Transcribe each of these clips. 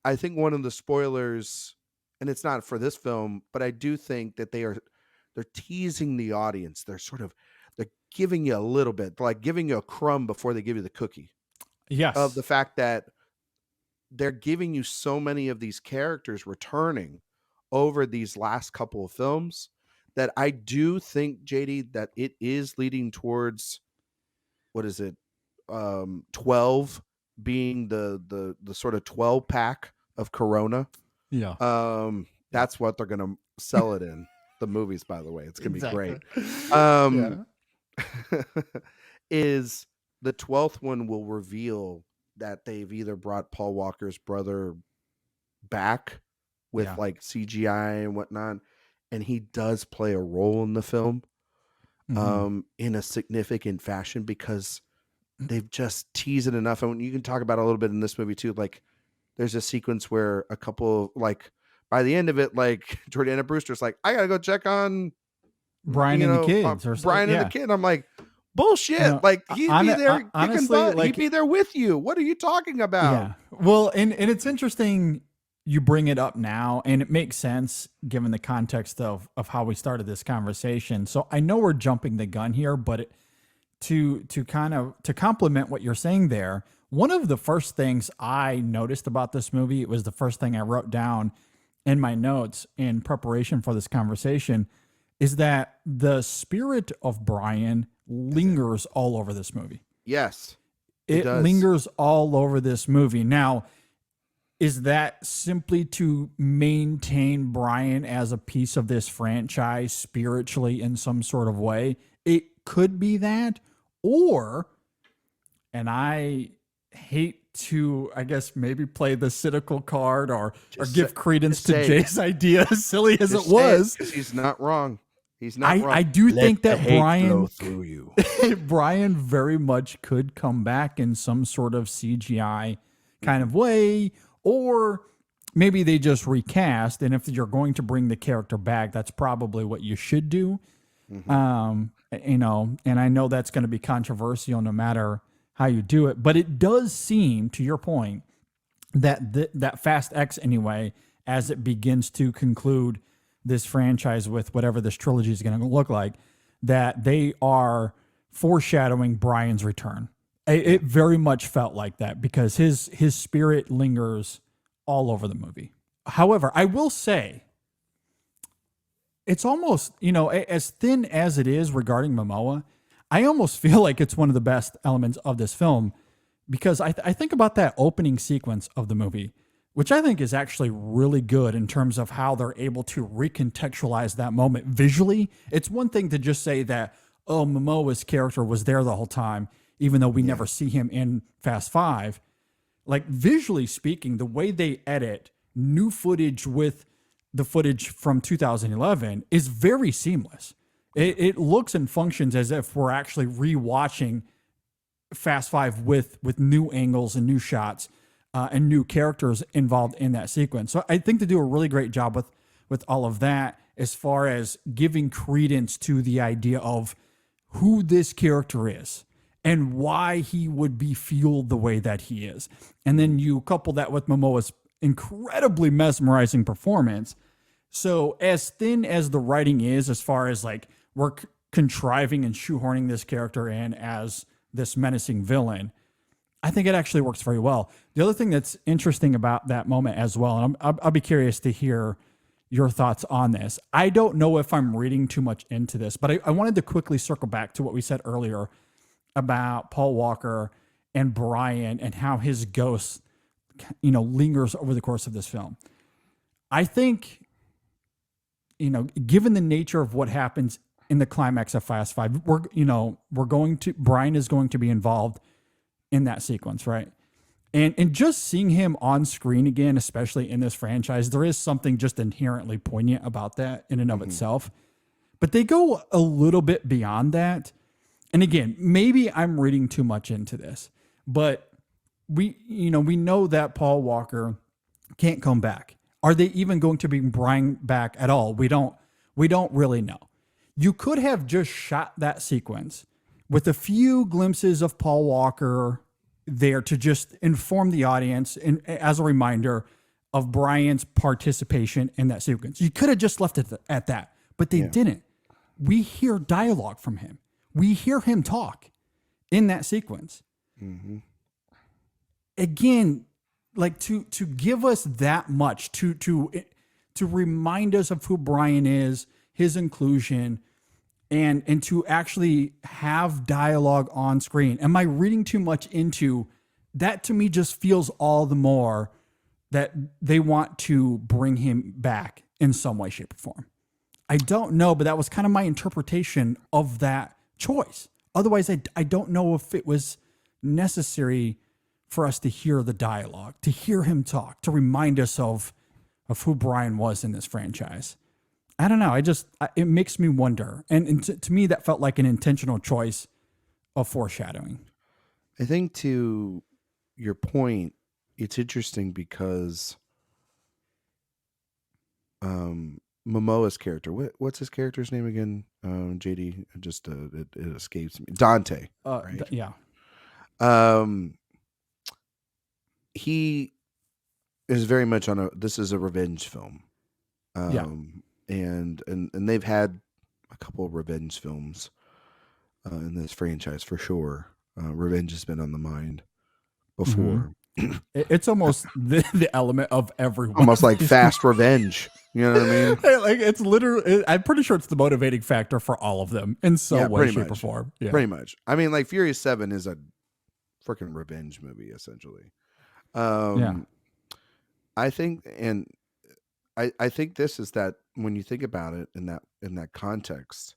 I think one of the spoilers, and it's not for this film, but I do think that they're teasing the audience. They're giving you a little bit, like giving you a crumb before they give you the cookie, of Yes. the fact that they're giving you so many of these characters returning over these last couple of films that I do think, JD, that it is leading towards, what is it, 12 being the sort of 12 pack of Corona. Yeah. That's what they're gonna sell it in the movies, by the way. It's gonna be great. Exactly. um Yeah. is the 12th one will reveal that they've either brought Paul Walker's brother back with Yeah. like CGI and whatnot, and he does play a role in the film in a significant fashion, because they've just teased it enough. And you can talk about it a little bit in this movie too. Like, there's a sequence where a couple, like, by the end of it, like, Jordana Brewster's like, I gotta go check on Brian and the kids, or Brian and the yeah. kid. I'm like, bullshit. Like, he'd be there kicking honestly, butt. like, He'd be there with you. What are you talking about? yeah. Well, and it's interesting you bring it up now, and it makes sense given the context of how we started this conversation. So I know we're jumping the gun here, but to complement what you're saying there, one of the first things I noticed about this movie, it was the first thing I wrote down in my notes in preparation for this conversation, is that the spirit of Brian lingers all over this movie. Yes, it does. lingers all over this movie. Now, is that simply to maintain Brian as a piece of this franchise spiritually in some sort of way? It could be that, or, and I hate to, I guess, maybe play the cynical card or give credence to Jay's idea, as silly as it was. He's not wrong. He's not wrong. I do think that Brian, through you. Brian very much could come back in some sort of CGI kind of way, or maybe they just recast. And if you're going to bring the character back, that's probably what you should do. And I know that's going to be controversial no matter how you do it, but it does seem, to your point, that that Fast X, anyway, as it begins to conclude this franchise with whatever this trilogy is going to look like, that they are foreshadowing Brian's return. It very much felt like that, because his spirit lingers all over the movie. However, I will say, it's almost, as thin as it is regarding Momoa, I almost feel like it's one of the best elements of this film, because I think about that opening sequence of the movie, which I think is actually really good in terms of how they're able to recontextualize that moment visually. It's one thing to just say that, oh, Momoa's character was there the whole time, even though we never see him in Fast Five. Like, visually speaking, the way they edit new footage with the footage from 2011 is very seamless. It looks and functions as if we're actually rewatching Fast Five with new angles and new shots and new characters involved in that sequence. So I think they do a really great job with all of that, as far as giving credence to the idea of who this character is and why he would be fueled the way that he is. And then you couple that with Momoa's incredibly mesmerizing performance. So as thin as the writing is, as far as like we're contriving and shoehorning this character in as this menacing villain, I think it actually works very well. The other thing that's interesting about that moment as well, and I'll be curious to hear your thoughts on this. I don't know if I'm reading too much into this, but I wanted to quickly circle back to what we said earlier about Paul Walker and Brian and how his ghost, lingers over the course of this film. I think, given the nature of what happens in the climax of Fast Five, Brian is going to be involved in that sequence, right? And just seeing him on screen again, especially in this franchise, there is something just inherently poignant about that in and of itself. But they go a little bit beyond that. And again, maybe I'm reading too much into this, but we know that Paul Walker can't come back. Are they even going to bring Brian back at all? We don't really know. You could have just shot that sequence with a few glimpses of Paul Walker there to just inform the audience, and as a reminder, of Brian's participation in that sequence. You could have just left it at that, but they Yeah. didn't. We hear dialogue from him. We hear him talk in that sequence. Mm-hmm. Again, like to give us that much to remind us of who Brian is, his inclusion, and to actually have dialogue on screen. Am I reading too much into that? To me, just feels all the more that they want to bring him back in some way, shape, or form. I don't know, but that was kind of my interpretation of that choice. Otherwise, I don't know if it was necessary for us to hear the dialogue, to hear him talk, to remind us of who Brian was in this franchise. I don't know. It makes me wonder. And to me, that felt like an intentional choice of foreshadowing. I think to your point, it's interesting because Momoa's character, what's his character's name again? JD, it escapes me. Dante, right? Yeah. Um, he is very much on a. This is a revenge film, Yeah. and they've had a couple of revenge films in this franchise for sure. Revenge has been on the mind Mm-hmm. before. It's almost the element of every one Almost of like these. fast revenge. You know what I mean? Like it's literally, I'm pretty sure it's the motivating factor for all of them in Yeah, some way, pretty shape, or much. form. Yeah. Pretty much. I mean, like Furious 7 is a freaking revenge movie, essentially. Yeah. Um, I think, and I think this is that when you think about it in that context,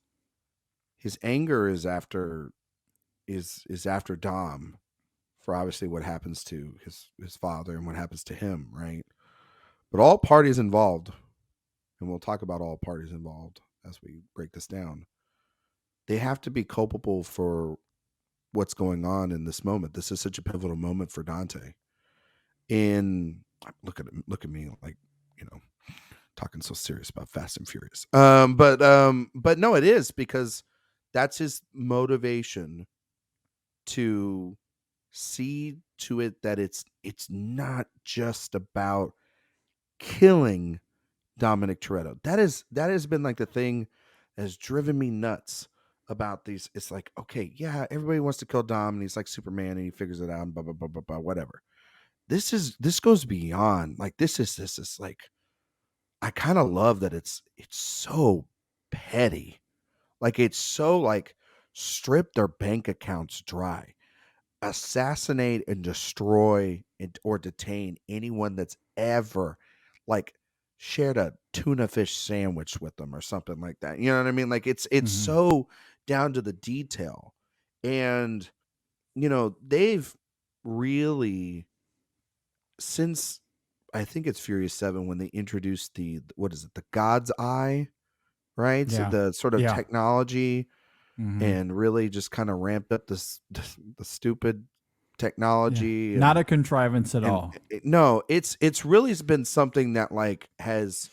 his anger is after Dom for obviously what happens to his father and what happens to him, right? But all parties involved, and we'll talk about all parties involved as we break this down, they have to be culpable for what's going on in this moment. This is such a pivotal moment for Dante. And look at me like, you know, talking so serious about Fast and Furious. But no, it is because that's his motivation to see to it that it's not just about killing Dominic Toretto. That has been like the thing that has driven me nuts about these. It's like, okay, yeah, everybody wants to kill Dom and he's like Superman and he figures it out and blah blah blah blah blah, whatever. This goes beyond. Like this is like I kind of love that it's so petty. Like it's so like strip their bank accounts dry, assassinate and destroy or detain anyone that's ever like shared a tuna fish sandwich with them or something like that. You know what I mean? Like it's Mm-hmm. so down to the detail. And they've really since I think it's Furious 7 when they introduced the what is it? The God's Eye, right? So Yeah. the sort of Yeah. technology Mm-hmm. and really just kind of ramped up this the stupid Yeah. technology Not a contrivance at and all. no, it's really been something that like has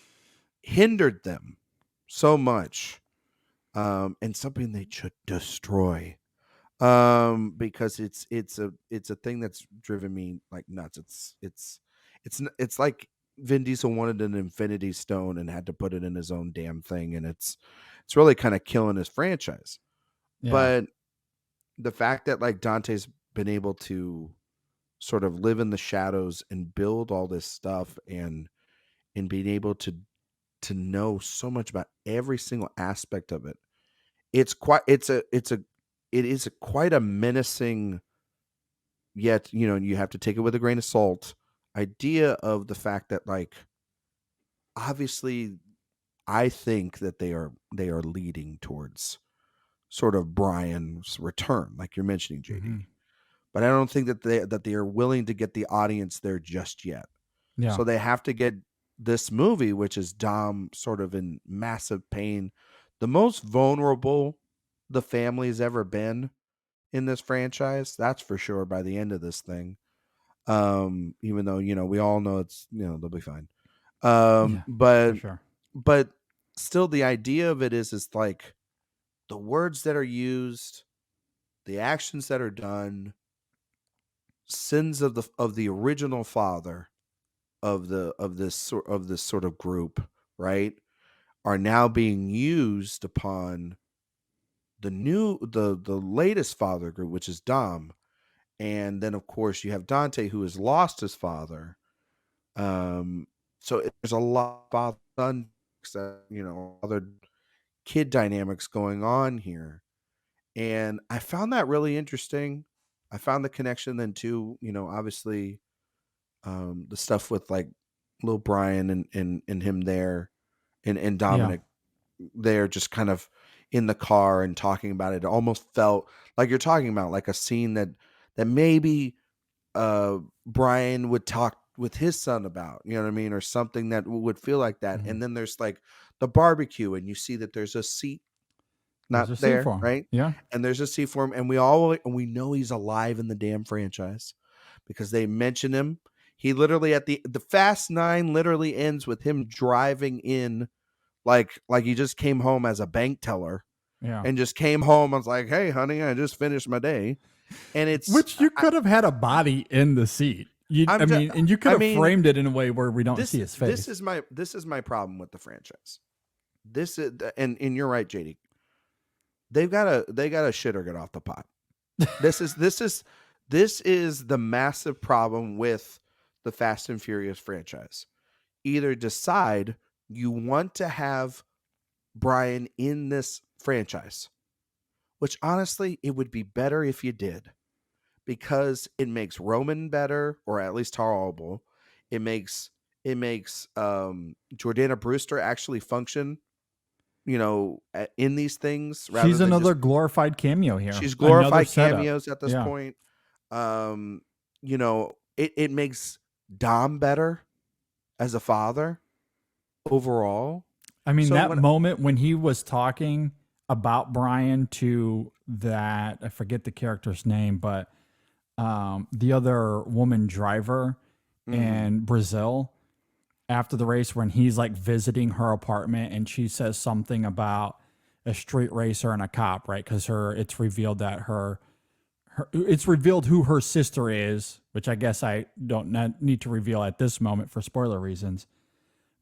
hindered them so much, and something they should destroy, because it's a thing that's driven me like nuts. It's like Vin Diesel wanted an Infinity Stone and had to put it in his own damn thing, and it's really kind of killing his franchise. Yeah. But the fact that like Dante's been able to sort of live in the shadows and build all this stuff and being able to know so much about every single aspect of it, it is quite a menacing, yet you have to take it with a grain of salt, idea of the fact that like obviously I think that they are leading towards sort of Brian's return, like you're mentioning, Mm-hmm. JD. But I don't think that they are willing to get the audience there just yet. Yeah. So they have to get this movie, which is Dom sort of in massive pain, the most vulnerable the family's ever been in this franchise. That's for sure by the end of this thing. Even though, we all know they'll be fine. Yeah. But For sure. but still the idea of it is like the words that are used, the actions that are done, sins of the original father, of this sort of group, right, are now being used upon the latest father group, which is Dom. And then of course you have Dante, who has lost his father. Um, so there's a lot of father son, other kid dynamics going on here. And I found that really interesting. I found the connection then too, obviously, the stuff with like little Brian and him there, and Yeah. Dominic there, just kind of in the car and talking about it. It almost felt like you're talking about like a scene that maybe Brian would talk with his son about, you know what I mean, or something that would feel like that. Mhm. And then there's like the barbecue, and you see that there's a seat There's not a C there, form. right? Yeah. And there's a seat for him, and we know he's alive in the damn franchise because they mention him. He literally at the Fast Nine literally ends with him driving in like he just came home as a bank teller Yeah. and just came home. I was like, "Hey, honey, I just finished my day," and it's Which you could have had a body in the seat. I'm just, And you could I have mean, framed it in a way where we don't see his face. this is my problem with the franchise. This is and you're right, JD. They got to shit or get off the pot. This is the massive problem with the Fast and Furious franchise. Either decide you want to have Brian in this franchise, which honestly it would be better if you did, because it makes Roman better, or at least tolerable. It makes Jordana Brewster actually function, in these things rather She's than another just glorified cameo here. she's Another glorified setup. cameos at this Yeah. point. It makes Dom better as a father overall. I mean, So that when moment when he was talking about Brian to that, I forget the character's name, but the other woman driver mhm. in Brazil after the race, when he's like visiting her apartment and she says something about a street racer and a cop, right? Because it's revealed that it's revealed who her sister is, which I guess I don't need to reveal at this moment for spoiler reasons.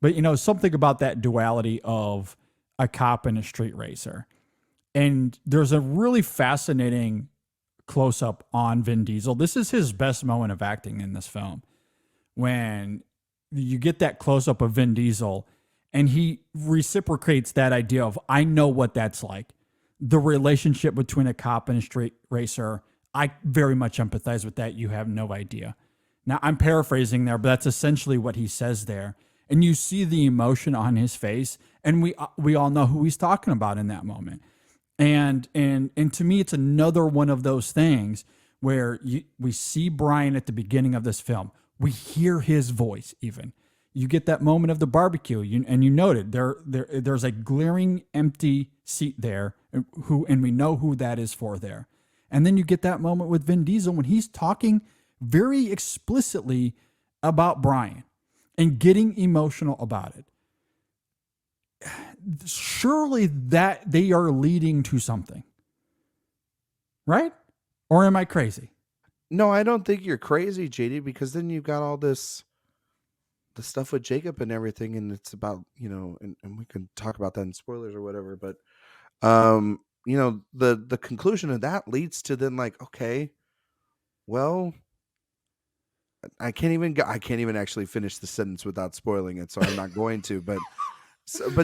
But something about that duality of a cop and a street racer. And there's a really fascinating close up on Vin Diesel. This is his best moment of acting in this film, when you get that close up of Vin Diesel and he reciprocates that idea of, I know what that's like. The relationship between a cop and a street racer, I very much empathize with that. You have no idea. Now, I'm paraphrasing there, but that's essentially what he says there. And you see the emotion on his face, and we all know who he's talking about in that moment. And to me, it's another one of those things where we see Brian at the beginning of this film. We hear his voice even. You get that moment of the barbecue, and you noted there's a glaring empty seat there, and we know who that is for there. And then you get that moment with Vin Diesel when he's talking very explicitly about Brian and getting emotional about it. Surely that they are leading to something, right? Or am I crazy? No, I don't think you're crazy, JD, because then you've got all the stuff with Jacob and everything, and it's about, and we can talk about that in spoilers or whatever, but the conclusion of that leads to then like, okay, well, I can't even actually finish the sentence without spoiling it, so I'm not going to, but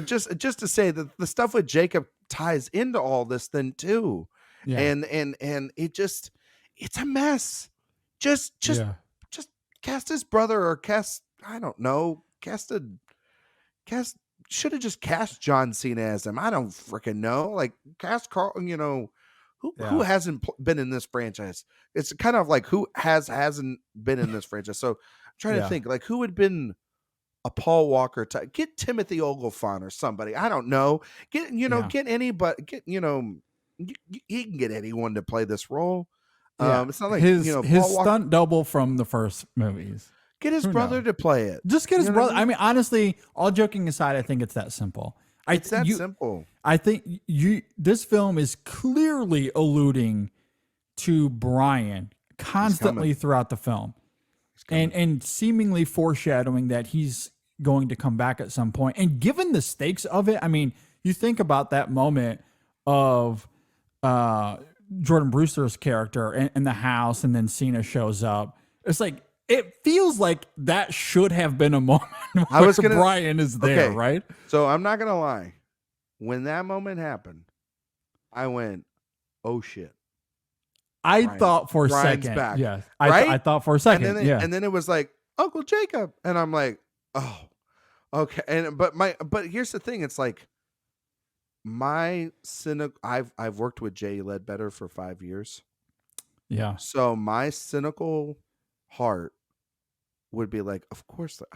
just to say that the stuff with Jacob ties into all this then too. Yeah. And it's a mess. Just just Yeah. just cast his brother, or cast, I don't know, cast should have just cast John Cena as him. I don't freaking know. Like, cast Carl, who Yeah. hasn't been in this franchise? It's kind of like who hasn't been in this franchise. So I'm trying to Yeah. think like who would been a Paul Walker type. Get Timothy Olyphant or somebody. I don't know. Yeah. Get anybody. He can get anyone to play this role. Yeah. It's not like His Paul Walker. stunt double from the first movies. Get his Who brother knows? to play it. Just get You his know what brother. I mean, honestly, all joking aside, I think it's that simple. It's that simple. I think this film is clearly alluding to Brian He's coming. constantly throughout the film. and seemingly foreshadowing that he's going to come back at some point. And given the stakes of it, I mean, you think about that moment of Jordan Brewster's character in the house, and then Cena shows up. It's like, it feels like that should have been a moment where Brian is there, right? So I'm not gonna lie. When that moment happened, I went, "Oh shit!" I thought for a Brian's second, back. yes. Right? I thought for a second, and then it was like Uncle Jacob, and I'm like, "Oh, okay." And but here's the thing: it's like my cynical. I've worked with Jay Ledbetter for 5 years. Yeah. So my cynical heart would be like, of course they're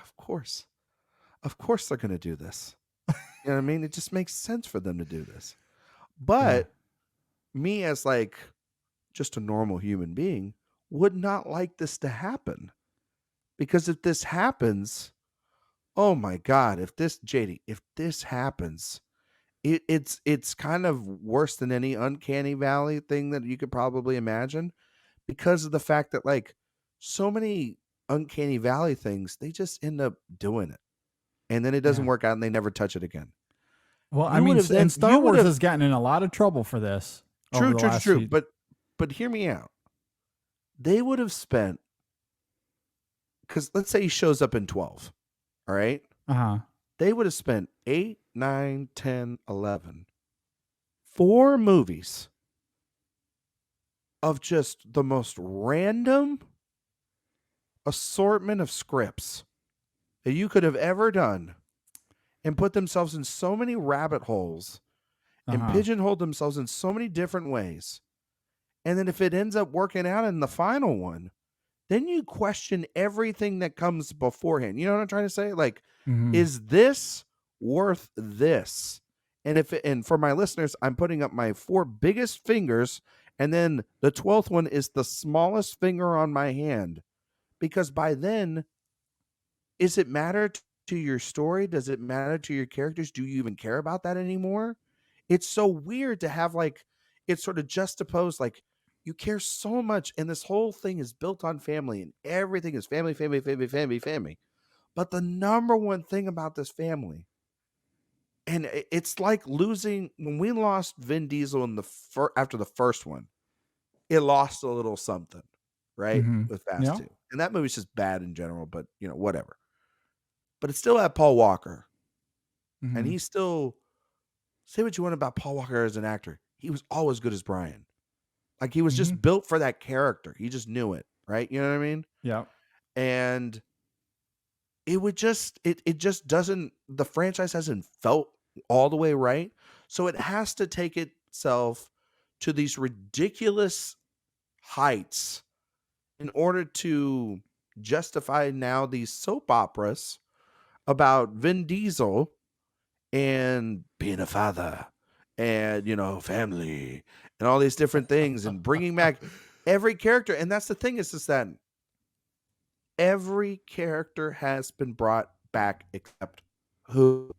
going to do this. You know what I mean? It just makes sense for them to do this. But me as like just a normal human being would not like this to happen. Because if this happens, oh my God, if this happens, it's kind of worse than any uncanny valley thing that you could probably imagine, because of the fact that like so many uncanny valley things, they just end up doing it. And then it doesn't work out and they never touch it again. Well, I mean, and Star Wars has gotten in a lot of trouble for this. True. But hear me out. They would have spent, because let's say he shows up in 12, all right? Uh-huh. They would have spent 8, 9, 10, 11, 4 movies of just the most random assortment of scripts that you could have ever done, and put themselves in so many rabbit holes and pigeonholed themselves in so many different ways. And then if it ends up working out in the final one, then you question everything that comes beforehand. You know what I'm trying to say? Like, is this worth this? And for my listeners, I'm putting up my 4 biggest fingers, and then the 12th one is the smallest finger on my hand. Because by then, is it matter to your story? Does it matter to your characters? Do you even care about that anymore? It's so weird to have like, it's sort of juxtaposed, like you care so much, and this whole thing is built on family, and everything is family. But the number one thing about this family, and it's like losing, when we lost Vin Diesel in after the first one, it lost a little something, right? With Fast 2. And that movie's just bad in general, but you know, whatever. But it still had Paul Walker. And he's still, say what you want about Paul Walker as an actor, he was always good as Brian. Like he was just built for that character. He just knew it, right? You know what I mean? Yeah. And it would just, it just doesn't, the franchise hasn't felt all the way right. So it has to take itself to these ridiculous heights in order to justify now these soap operas about Vin Diesel and being a father and, you know, family and all these different things, and bringing back every character. And that's the thing, is just that every character has been brought back except who?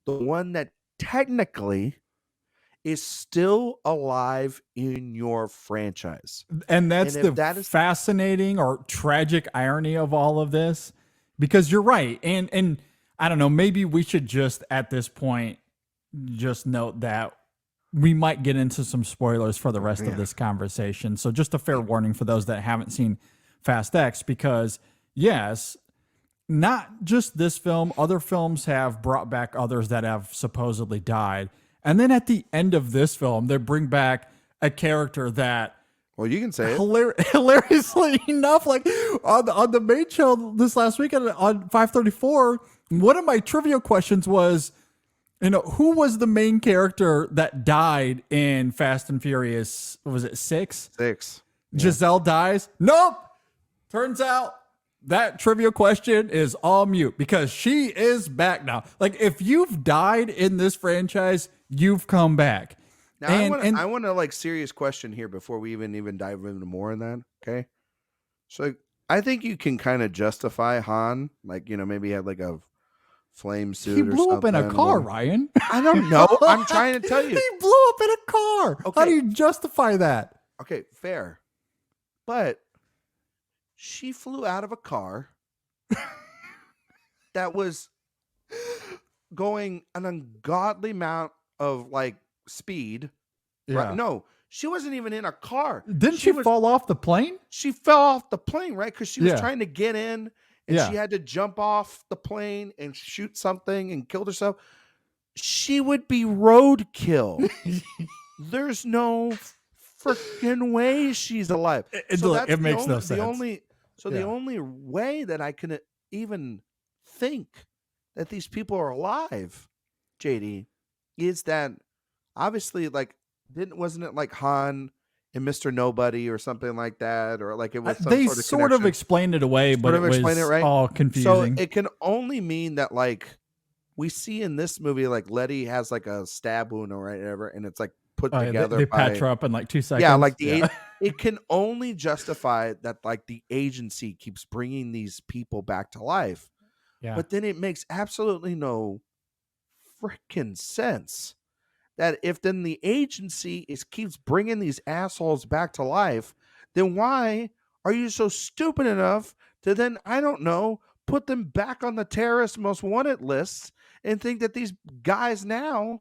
The one that technically is still alive in your franchise. And that's fascinating or tragic irony of all of this, because you're right. And I don't know, maybe we should just at this point just note that we might get into some spoilers for the rest of this conversation. So just a fair warning for those that haven't seen Fast X, because yes, not just this film, other films have brought back others that have supposedly died. And then at the end of this film, they bring back a character that, well, you can say it. Hilariously enough, like on the main show this last weekend on 534, one of my trivia questions was, you know, who was the main character that died in Fast and Furious? Was it 6? 6. Yeah. Giselle dies? Nope. Turns out that trivia question is all mute, because she is back now. Like, if you've died in this franchise, you've come back. Now, I want a like serious question here before we even dive into more in that. Okay. So I think you can kind of justify Han, like, you know, maybe he had like a flame suit. He blew up in a car, Ryan. I don't know. I'm trying to tell you. He blew up in a car. Okay. How do you justify that? Okay, fair. But She flew out of a car that was going an ungodly amount of like speed, right? Yeah. No, she wasn't even in a car. Didn't She she was fall off the plane? she fell off the plane, right? Because she was Yeah. trying to get in and she Yeah. had to jump off the plane and shoot something and killed herself. She would be roadkill. There's no freaking way she's alive. So Look, that's it makes no sense. the Yeah. only way that I can even think that these people are alive, JD, is that obviously like didn't wasn't it like Han and Mr. Nobody or something like that, or like it was some They sort of sort of connection. explained it away, but Sort it of explain it, was right? all So confusing. it can only mean that like we see in this movie like Letty has like a stab wound or whatever, and it's like put together They patch by her up in like 2 yeah, seconds. like Yeah. it can only justify that like the agency keeps bringing these people back to life. Yeah. But then it makes absolutely no freaking sense that if then the agency is keeps bringing these assholes back to life, then why are you so stupid enough to then I don't know put them back on the terrorist most wanted lists and think that these guys now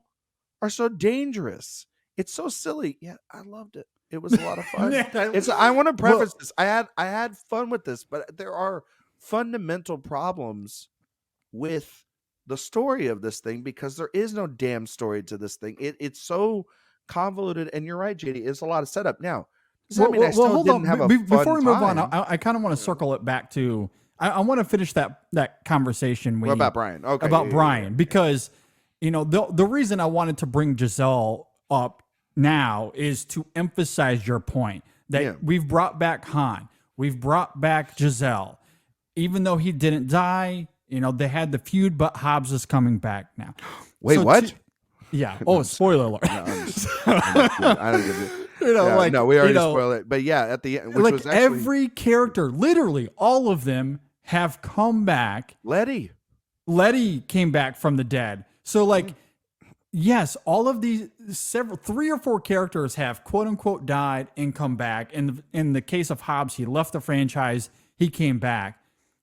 are so dangerous? It's so silly. Yeah, I loved it. It was a lot of fun. It's I want to preface Well, this. I had fun with this, but there are fundamental problems with the story of this thing because there is no damn story to this thing. It's so convoluted, and you're right, JD. It's a lot of setup. Now, does that mean I well, still hold didn't on. have a Before fun we move on, time? I kind of want to You know? circle it back to. I want to finish that conversation What about Brian? Okay, about yeah. Brian, because the reason I wanted to bring Giselle up now is to emphasize your point that Yeah. we've brought back Han, we've brought back Giselle, even though he didn't die. They had the feud, but Hobbs is coming back now. Wait, what? Yeah. No, Oh, I'm sorry. spoiler alert. No, I'm just kidding. I don't give it. Yeah, Like no, we already spoiled it. But yeah, at the end, which like was actually every character, literally all of them have come back. Letty. Letty came back from the dead. So like, yes, all of these three or four characters have quote unquote died and come back. And in the case of Hobbs, he left the franchise. He came back.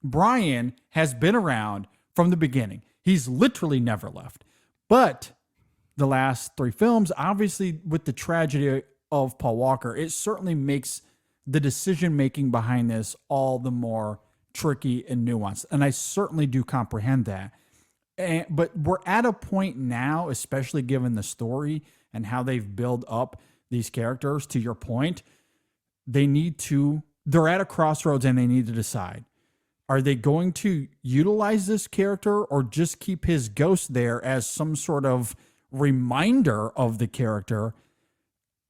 Brian has been around from the beginning. He's literally never left. But the last three films, obviously with the tragedy of Paul Walker, it certainly makes the decision making behind this all the more tricky and nuanced. And I certainly do comprehend that. But we're at a point now, especially given the story and how they've built up these characters, to your point, they're at a crossroads and they need to decide. Are they going to utilize this character or just keep his ghost there as some sort of reminder of the character?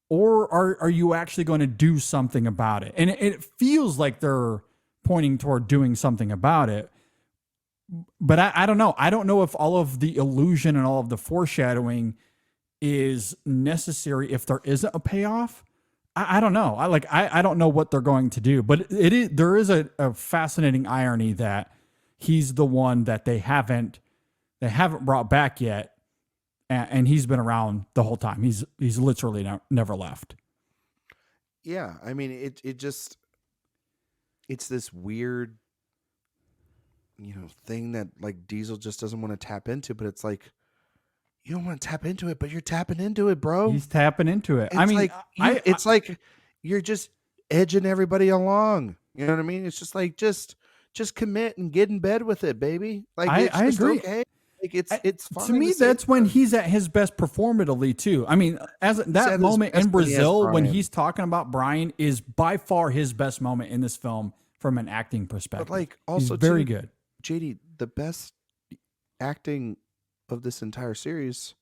Or are you actually going to do something about it? And it feels like they're pointing toward doing something about it. But I don't know. I don't know if all of the illusion and all of the foreshadowing is necessary if there isn't a payoff. I don't know. I don't know what they're going to do. But there is a fascinating irony that he's the one that they haven't brought back yet, and he's been around the whole time. He's literally never left. Yeah, I mean it's this weird thing that like Diesel just doesn't want to tap into, but it's like you don't want to tap into it, but you're tapping into it, bro. He's tapping into it. It's I mean, like it's like you're just edging everybody along. You know what I mean? It's just like just commit and get in bed with it, baby. Like it's I just agree. okay. Like it's fine. To me, that's when he's at his best performatively too. I mean, as that moment in Brazil when he's talking about Brian is by far his best moment in this film from an acting perspective. But like also he's very good. JD, the best acting of this entire series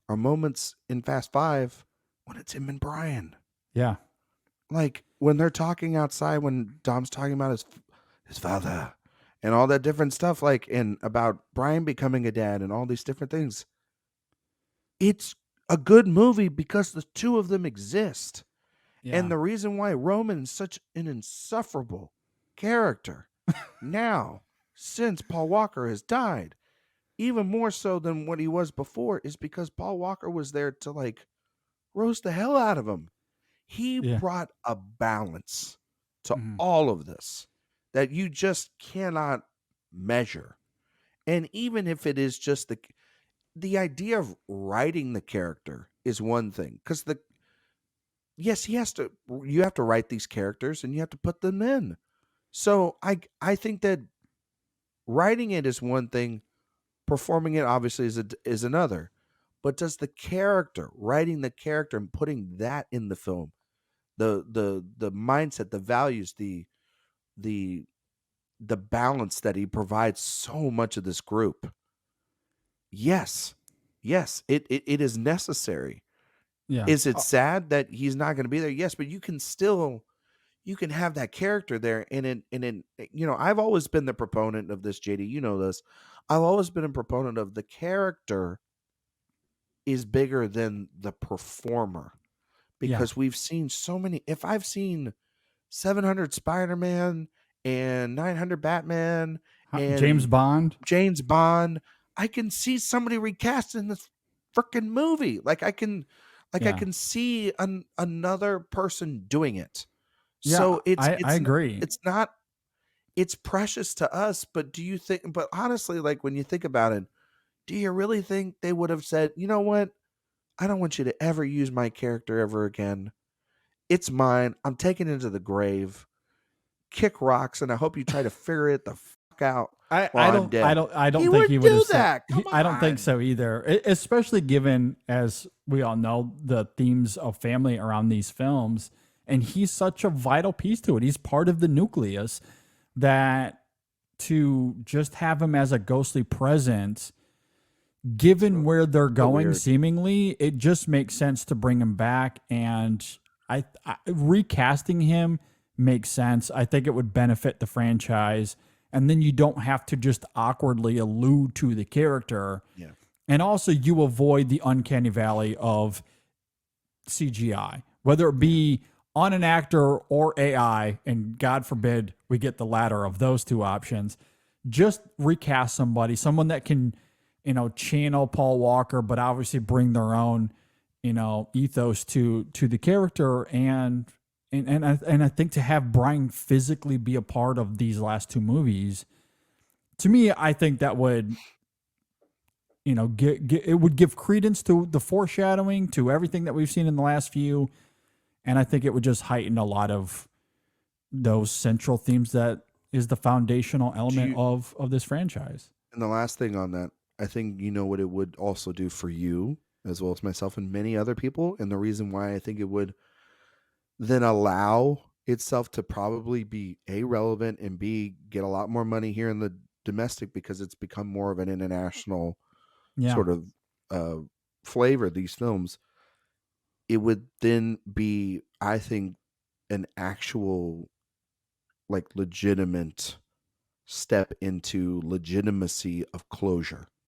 are moments in Fast Five when it's him and Brian. Yeah. Like when they're talking outside, when Dom's talking about his father and all that different stuff, like and about Brian becoming a dad and all these different things. It's a good movie because the two of them exist. Yeah. And the reason why Roman is such an insufferable character now, since Paul Walker has died, even more so than what he was before, is because Paul Walker was there to like roast the hell out of him. He brought a balance to Mhm. all of this that you just cannot measure. And even if it is just the idea of writing the character is one thing, because the yes, he has to you have to write these characters and you have to put them in. So I think that writing it is one thing, performing it obviously is another. But does the character, writing the character and putting that in the film, the mindset, the values, the the balance that he provides so much of this group. Yes. Yes, it is necessary. Yeah. Is it sad that he's not going to be there? Yes, but you can still you can have that character there I've always been the proponent of this, JD, you know this. I've always been a proponent of the character is bigger than the performer, Yeah. because we've seen so many. If I've seen 700 Spider-Man and 900 Batman James and Bond. James Bond, I can see somebody recasting this freaking movie. I Yeah. can see another person doing it. Yeah. So I agree. it's not it's precious to us, but do you think but honestly, like when you think about it, do you really think they would have said, "You know what? I don't want you to ever use my character ever again. It's mine. I'm taking it to the grave. Kick rocks, and I hope you try to figure it the fuck out while I'm dead." I He don't think he wouldn't would have do said. that. Come I don't think on. so either. Especially given, as we all know, the themes of family around these films, and he's such a vital piece to it. He's part of the nucleus that to just have him as a ghostly presence, given So, where they're so going, weird. seemingly, it just makes sense to bring him back. And recasting him makes sense. I think it would benefit the franchise. And then you don't have to just awkwardly allude to the character. Yeah. And also, you avoid the uncanny valley of CGI, whether it Yeah. be on an actor or AI. And God forbid we get the latter of those two options. Just recast somebody, someone that can, channel Paul Walker, but obviously bring their own, ethos to the character. And I think to have Brian physically be a part of these last two movies, to me, I think that would, it would give credence to the foreshadowing, to everything that we've seen in the last few. And I think it would just heighten a lot of those central themes that is the foundational Do element you of this franchise. and the last thing on that, I think you know what it would also do for you as well as myself and many other people, and the reason why I think it would then allow itself to probably be A, relevant, and B, get a lot more money here in the domestic because it's become more of an international Yeah. sort of uh, flavor, these films. It would then be, I think, an actual, like, legitimate step into legitimacy of closure.